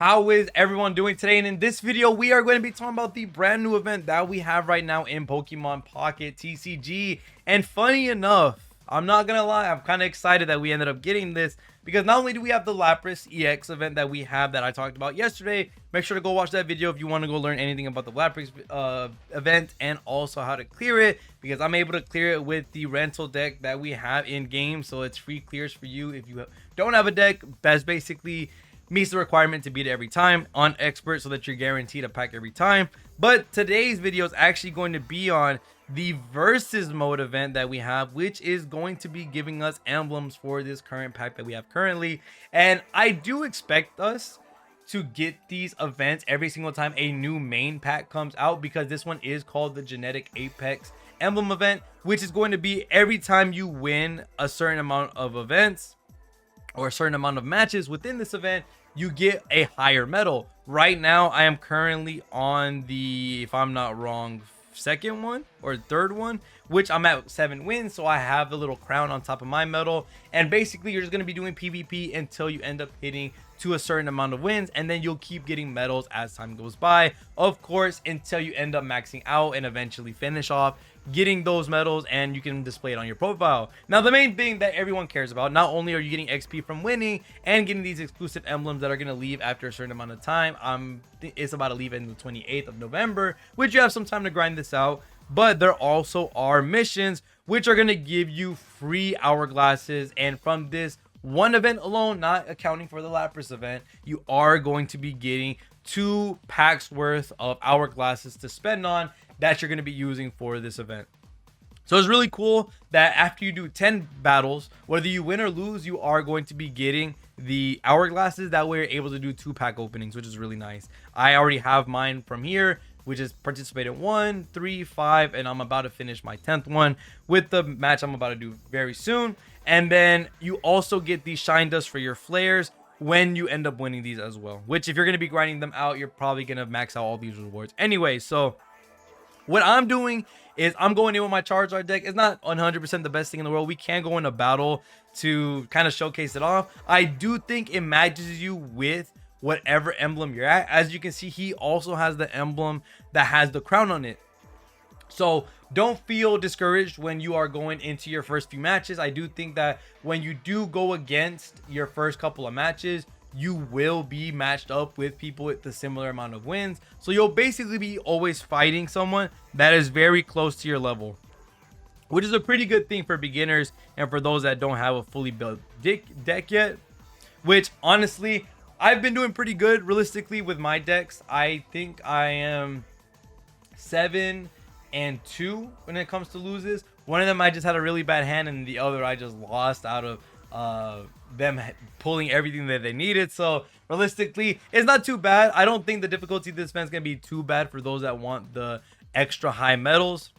How is everyone doing today? And in this video, we are going to be talking about the brand new event that we have right now in Pokemon Pocket TCG. And funny enough, I'm not going to lie, I'm kind of excited that we ended up getting this because not only do we have the Lapras EX event that we have that I talked about yesterday, make sure to go watch that video if you want to go learn anything about the Lapras event and also how to clear it, because I'm able to clear it with the rental deck that we have in game. So it's free clears for you if you don't have a deck. Best basically meets the requirement to beat it every time on expert so that you're guaranteed a pack every time. But today's video is actually going to be on the versus mode event that we have, which is going to be giving us emblems for this current pack that we have currently. And I do expect us to get these events every single time a new main pack comes out, because this one is called the Genetic Apex emblem event, which is going to be every time you win a certain amount of events or a certain amount of matches within this event, you get a higher medal. Right now, I am currently on the, if I'm not wrong, second one or third one, which I'm at 7 wins. So I have the little crown on top of my medal. And basically, you're just going to be doing PvP until you end up hitting to a certain amount of wins, and then you'll keep getting medals as time goes by, of course, until you end up maxing out and eventually finish off getting those medals, and you can display it on your profile. Now, the main thing that everyone cares about, not only are you getting XP from winning and getting these exclusive emblems that are going to leave after a certain amount of time, it's about to leave in the 28th of November, which you have some time to grind this out, but there also are missions which are going to give you free hourglasses. And from this one event alone, not accounting for the Lapras event, you are going to be getting 2 packs worth of hourglasses to spend on that you're going to be using for this event. So it's really cool that after you do 10 battles, whether you win or lose, you are going to be getting the hourglasses. That way you're able to do 2 pack openings, which is really nice. I already have mine from here, which is participate in 1, 3, 5, and I'm about to finish my 10th one with the match I'm about to do very soon. And then you also get the shine dust for your flares when you end up winning these as well, which if you're going to be grinding them out, you're probably going to max out all these rewards anyway. So what I'm doing is I'm going in with my Charizard deck. It's not 100% the best thing in the world. We can go in a battle to kind of showcase it off. I do think it matches you with whatever emblem you're at. As you can see, he also has the emblem that has the crown on it. So don't feel discouraged when you are going into your first few matches. I do think that when you do go against your first couple of matches, you will be matched up with people with the similar amount of wins. So you'll basically be always fighting someone that is very close to your level, which is a pretty good thing for beginners and for those that don't have a fully built deck yet, which honestly, I've been doing pretty good realistically with my decks. I think I am 7-2 when it comes to loses. One of them I just had a really bad hand, and the other I just lost out of them pulling everything that they needed. So realistically, it's not too bad. I don't think the difficulty of this event is going to be too bad for those that want the extra high medals.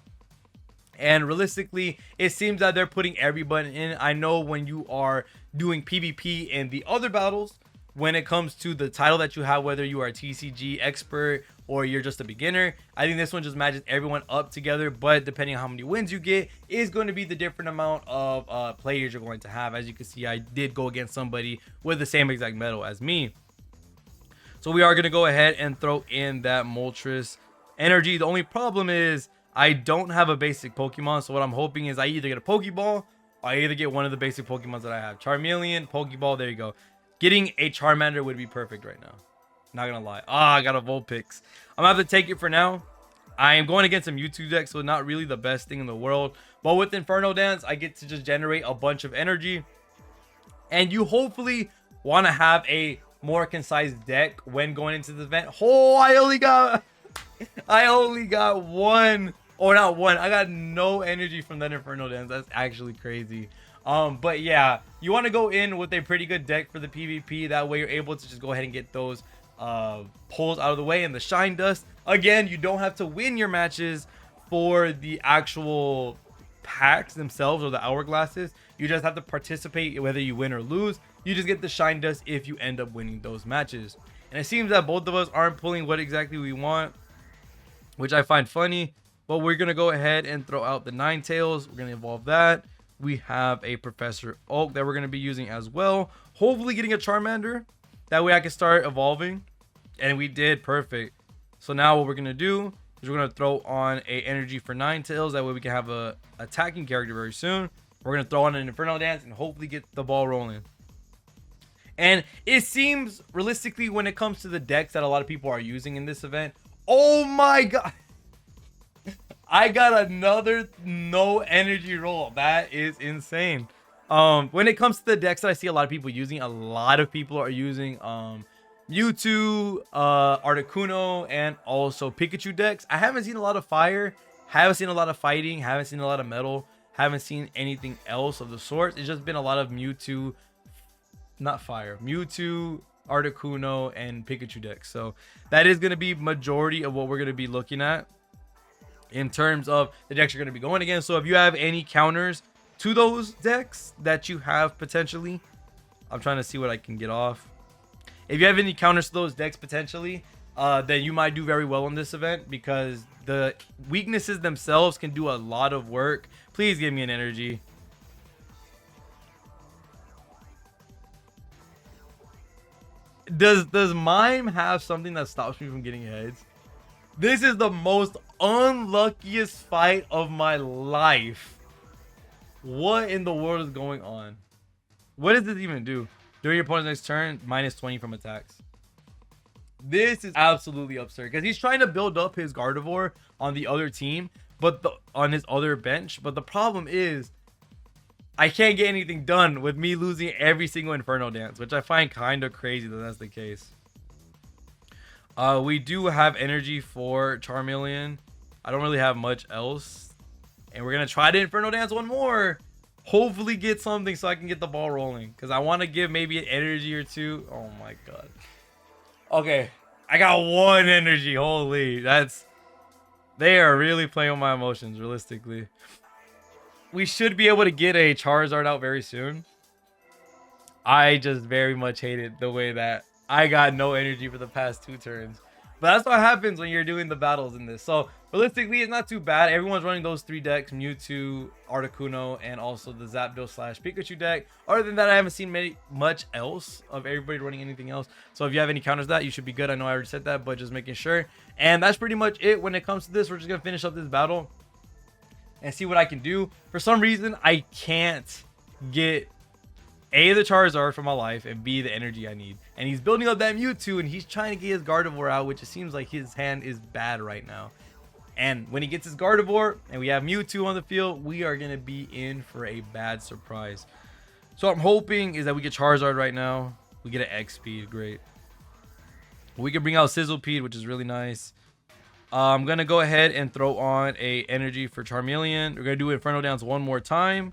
And realistically, it seems that they're putting everybody in. I know when you are doing PvP in the other battles, when it comes to the title that you have, whether you are a TCG expert or you're just a beginner, I think this one just matches everyone up together. But depending on how many wins you get is going to be the different amount of players you're going to have. As you can see, I did go against somebody with the same exact medal as me. So we are going to go ahead and throw in that Moltres energy. The only problem is I don't have a basic Pokemon. So what I'm hoping is I either get a Pokeball or I either get one of the basic Pokemons that I have. Charmeleon, Pokeball, there you go. Getting a Charmander would be perfect right now. Not gonna lie. I got a Vulpix. I'm gonna have to take it for now. I am going against some YouTube decks, so not really the best thing in the world. But with Inferno Dance, I get to just generate a bunch of energy. And you hopefully want to have a more concise deck when going into the event. Oh, I only got one. Or not one. I got no energy from that Inferno Dance. That's actually crazy. But yeah, you want to go in with a pretty good deck for the PvP. That way you're able to just go ahead and get those pulls out of the way and the shine dust. Again, you don't have to win your matches for the actual packs themselves or the hourglasses. You just have to participate whether you win or lose. You just get the shine dust if you end up winning those matches. And it seems that both of us aren't pulling what exactly we want, which I find funny. But we're going to go ahead and throw out the Ninetales. We're going to evolve that. We have a Professor Oak that we're going to be using as well. Hopefully getting a Charmander. That way I can start evolving And we did perfect. So now what we're gonna do is we're gonna throw on a energy for Ninetales. That way we can have a attacking character very soon. We're gonna throw on an Inferno Dance and hopefully get the ball rolling. And it seems realistically when it comes to the decks that a lot of people are using in this event. Oh my god. I got another no energy roll. That is insane. When it comes to the decks that I see a lot of people using, a lot of people are using Mewtwo, Articuno, and also Pikachu decks. I haven't seen a lot of fire, haven't seen a lot of fighting, haven't seen a lot of metal, haven't seen anything else of the sort. It's just been a lot of Mewtwo, not fire, Mewtwo, Articuno, and Pikachu decks. So that is going to be majority of what we're going to be looking at in terms of the decks you're going to be going against. So if you have any counters to those decks that you have potentially, I'm trying to see what I can get off. If you have any counters to those decks potentially, then you might do very well in this event because the weaknesses themselves can do a lot of work. Please give me an energy. Does Mime have something that stops me from getting heads? This is the most unluckiest fight of my life. What in the world is going on? What does this even do? During your opponent's next turn, -20 from attacks. This is absolutely absurd because he's trying to build up his Gardevoir on the other team, but on his other bench. But the problem is, I can't get anything done with me losing every single Inferno Dance, which I find kind of crazy that that's the case. We do have energy for Charmeleon. I don't really have much else, and we're gonna try to Inferno Dance one more. Hopefully get something so I can get the ball rolling because I want to give maybe an energy or two. Oh my god. Okay, I got one energy. Holy, they are really playing with my emotions realistically. We should be able to get a Charizard out very soon. I just very much hated the way that I got no energy for the past 2 turns. But that's what happens when you're doing the battles in this. So realistically, it's not too bad. Everyone's running those 3 decks: Mewtwo, Articuno, and also the Zapdos/Pikachu deck. Other than that, I haven't seen much else of everybody running anything else. So if you have any counters to that, you should be good. I know I already said that, but just making sure. And that's pretty much it when it comes to this. We're just gonna finish up this battle and see what I can do. For some reason, I can't get A, the Charizard for my life, and B, the energy I need. And he's building up that Mewtwo, and he's trying to get his Gardevoir out, which it seems like his hand is bad right now. And when he gets his Gardevoir, and we have Mewtwo on the field, we are going to be in for a bad surprise. So what I'm hoping is that we get Charizard right now. We get an X speed, great. We can bring out Sizzlepeed, which is really nice. I'm going to go ahead and throw on a energy for Charmeleon. We're going to do Inferno Dance one more time.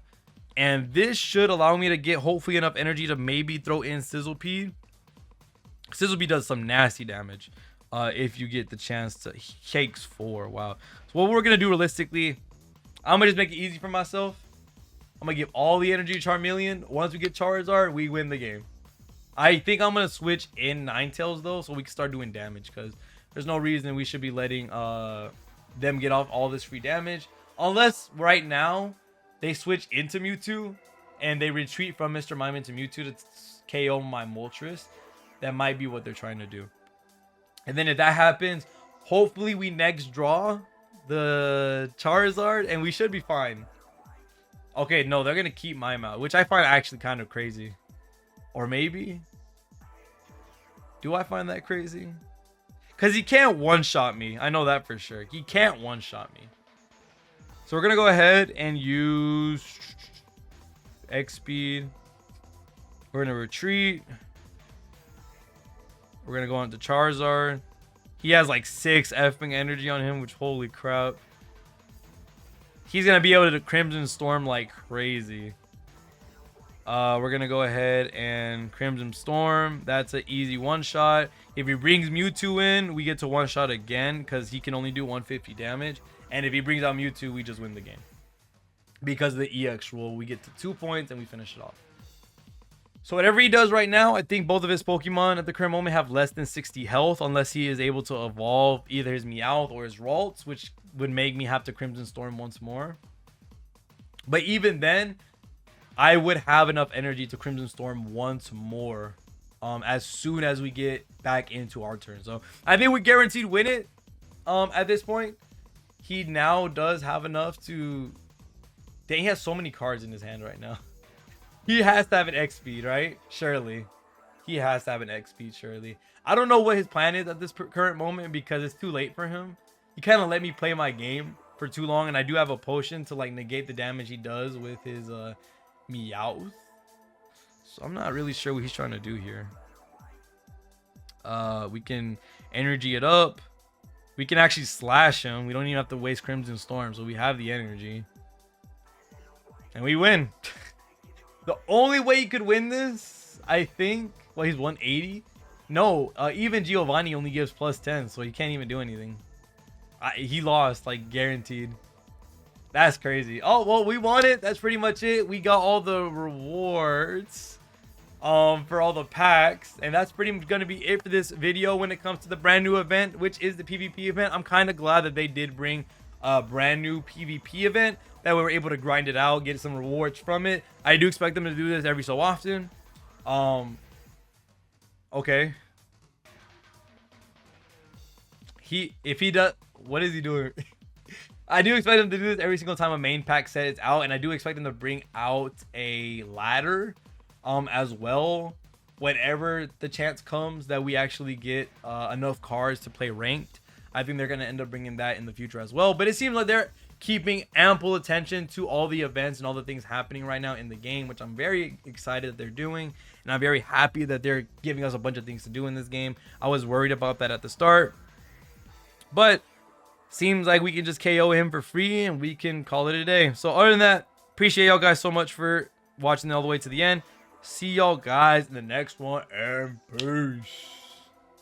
And this should allow me to get hopefully enough energy to maybe throw in Sizzlepeed. Sizzlepeed does some nasty damage if you get the chance to. He takes 4. Wow. So what we're going to do realistically, I'm going to just make it easy for myself. I'm going to give all the energy to Charmeleon. Once we get Charizard, we win the game. I think I'm going to switch in Ninetales though, so we can start doing damage because there's no reason we should be letting them get off all this free damage. Unless right now they switch into Mewtwo and they retreat from Mr. Mime into Mewtwo to KO my Moltres. That might be what they're trying to do. And then if that happens, hopefully we next draw the Charizard and we should be fine. Okay, no, they're going to keep Mime out, which I find actually kind of crazy. Or maybe? Do I find that crazy? Because he can't one-shot me. I know that for sure. He can't one-shot me. So we're going to go ahead and use X speed. We're going to retreat. We're going to go on to Charizard. He has like 6 effing energy on him, which holy crap. He's going to be able to Crimson Storm like crazy. We're going to go ahead and Crimson Storm. That's an easy one-shot. If he brings Mewtwo in, we get to one-shot again because he can only do 150 damage. And if he brings out Mewtwo, we just win the game. Because of the EX rule, we get to 2 points and we finish it off. So whatever he does right now, I think both of his Pokemon at the current moment have less than 60 health. Unless he is able to evolve either his Meowth or his Ralts, which would make me have to Crimson Storm once more. But even then, I would have enough energy to Crimson Storm once more as soon as we get back into our turn. So I think we guaranteed win it. At this point, he now does have enough to. Dang, he has so many cards in his hand right now. He has to have an X speed, right? Surely. He has to have an X speed, surely. I don't know what his plan is at this current moment because it's too late for him. He kind of let me play my game for too long, and I do have a potion to like negate the damage he does with his Meowth. So I'm not really sure what he's trying to do here. We can energy it up. We can actually slash him. We don't even have to waste Crimson Storm, so we have the energy. And we win. The only way you could win this, I think, well, he's 180. No, even Giovanni only gives +10, so he can't even do anything. He lost, like, guaranteed. That's crazy. Oh, well, we won it. That's pretty much it. We got all the rewards for all the packs, and that's pretty much going to be it for this video when it comes to the brand new event, which is the PvP event. I'm kind of glad that they did bring a brand new PvP event, that we were able to grind it out, get some rewards from it. I do expect them to do this every so often. Okay. If he does, what is he doing? I do expect him to do this every single time a main pack set is out, and I do expect him to bring out a ladder as well whenever the chance comes that we actually get enough cards to play ranked. I think they're going to end up bringing that in the future as well, but it seems like they're keeping ample attention to all the events and all the things happening right now in the game, which I'm very excited that they're doing, and I'm very happy that they're giving us a bunch of things to do in this game. I was worried about that at the start, but seems like we can just KO him for free and we can call it a day. So other than that, appreciate y'all guys so much for watching all the way to the end. See y'all guys in the next one, and peace.